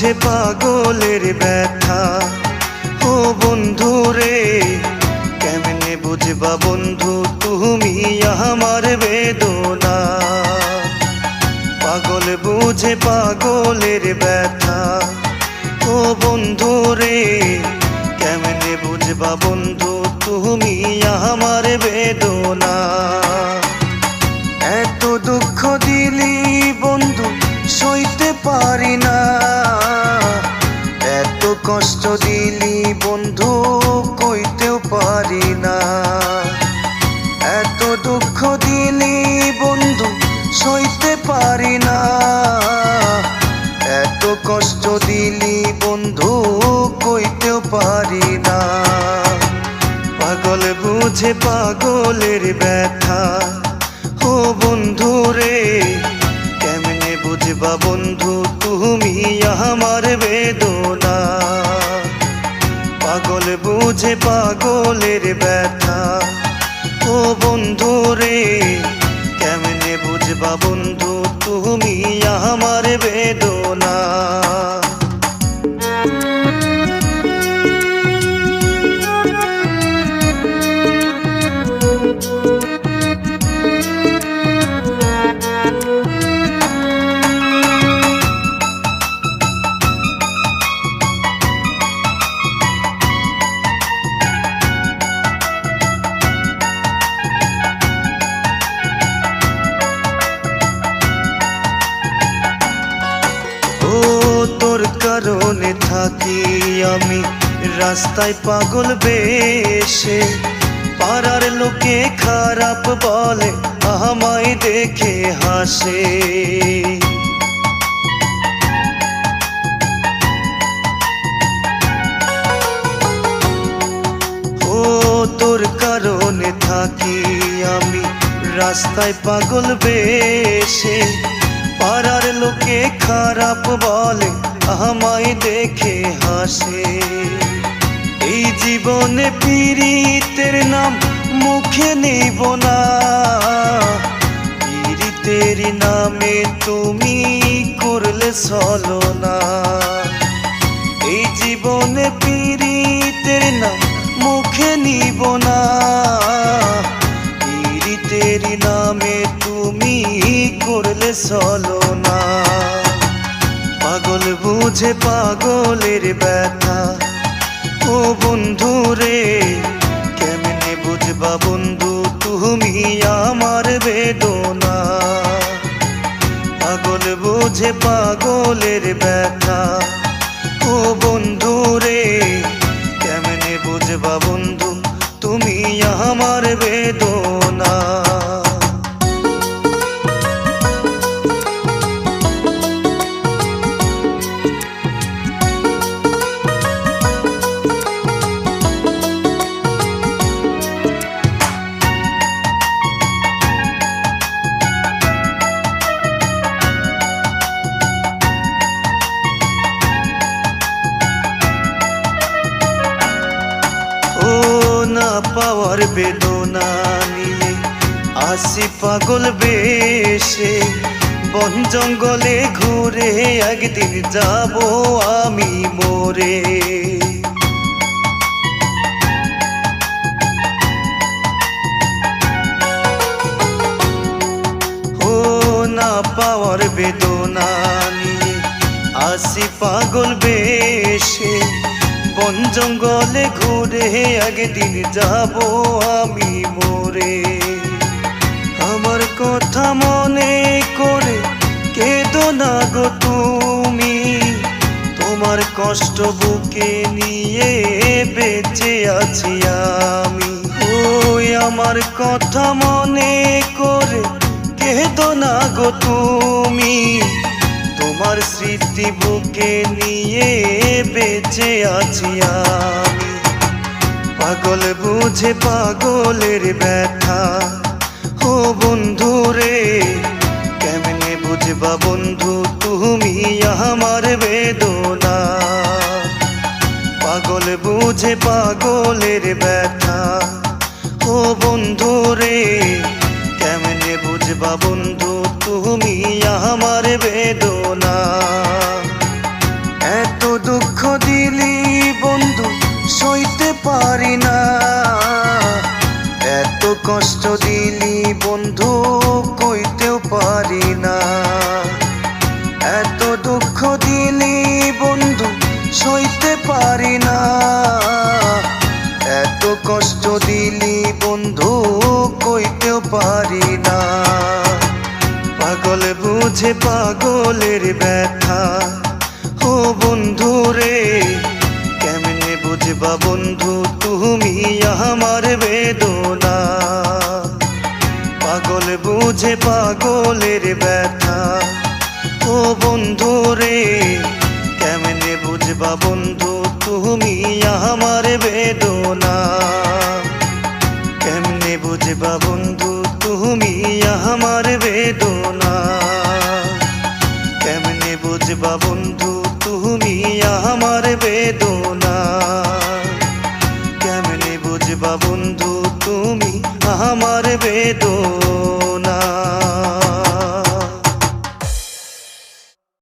বুঝে পাগলের ব্যথা। ও বন্ধু রে কেমনে বুঝবা বন্ধু তুমি আমার বেদনা। পাগল বুঝে পাগলের ব্যথা। ও বন্ধু রে কেমনে বুঝবা বন্ধু তুমি আমার বেদনা। এত দুঃখ দিলি বন্ধু সইতে পারি না, এত কষ্ট দিলি বন্ধু কইতেও পারি না। এত দুঃখ দিলি বন্ধু সইতে পারি না, এত কষ্ট দিলি বন্ধু কইতেও পারি না। পাগল বুঝে পাগলের ব্যথা। ও বন্ধু রে কেমনে বুঝবা বন্ধু তুমি আমার বেদনা। পাগল বুঝে পাগলের ব্যথা। ও বন্ধু রে কেমনে বুঝবা বন্ধু তুমি আমার বেদনা। তোর কারণে থাকি আমি রাস্তায় পাগল বেশে, পাড়ার লোকে খারাপ বলে আমায় দেখে হাসে। ও তোর কারণে থাকি আমি রাস্তায় পাগল বেশে, পাড়ার লোকে খারাপ বলে আমায় দেখে হাসে। এই জীবনে পীড়িতের নাম মুখে নেব না, পীড়িতের নামে তুমি করলে ছলনা। এই জীবনে পীড়িতের নাম মুখে নিব না, পীড়িতের নামে তুমি করলে ছলনা। পাগল বুঝে পাগলের ব্যথা। ও বন্ধু রে কেমনে বুঝবা বন্ধু তুমি আমার বেদনা। পাগল বুঝে পাগলের ব্যথা। ও বন্ধু রে কেমনে বুঝবা বন্ধু তুমি আমার বেদনা। না পাওয়ার বেদনা নিয়ে আসি পাগল বেশে, বন জঙ্গলে ঘুরে একদিন যাব আমি মরে। ও না পাওয়ার বেদনা নিয়ে আসি পাগল বেশে, বন জঙ্গলে ঘুরে একদিন যাব আমি মরে। আমার কথা মনে করে কেঁদো না গো তুমি, তোমার কষ্ট বুকে নিয়ে বেঁচে আছি আমি। ওই আমার কথা মনে করে কেঁদো না গো তুমি, তোমার স্মৃতি বুকে নিয়ে বেঁচে আছি আমি। পাগল বুঝে পাগলের ব্যথা। ও বন্ধু রে কেমনে বুঝবা বন্ধু তুমি আমার বেদনা। পাগল বুঝে পাগলের ব্যথা। ও বন্ধু রে কেমনে বুঝবা বন্ধু তুমি আমার বেদনা। বুঝে পাগলের ব্যথা। ও বন্ধু রে কেমনে বুঝবা বন্ধু তুমি আমার বেদনা। পাগল বুঝে পাগলের ব্যথা। ও বন্ধু রে কেমনে বুঝবা বন্ধু তুমি আমার বেদনা। কেমনে বুঝবা বন্ধু তুমি আমার বেদনা। কেমনে বুঝবা বন্ধু তুমি আমার বেদনা। কেমনে বুঝবা বন্ধু তুমি আমার বেদনা।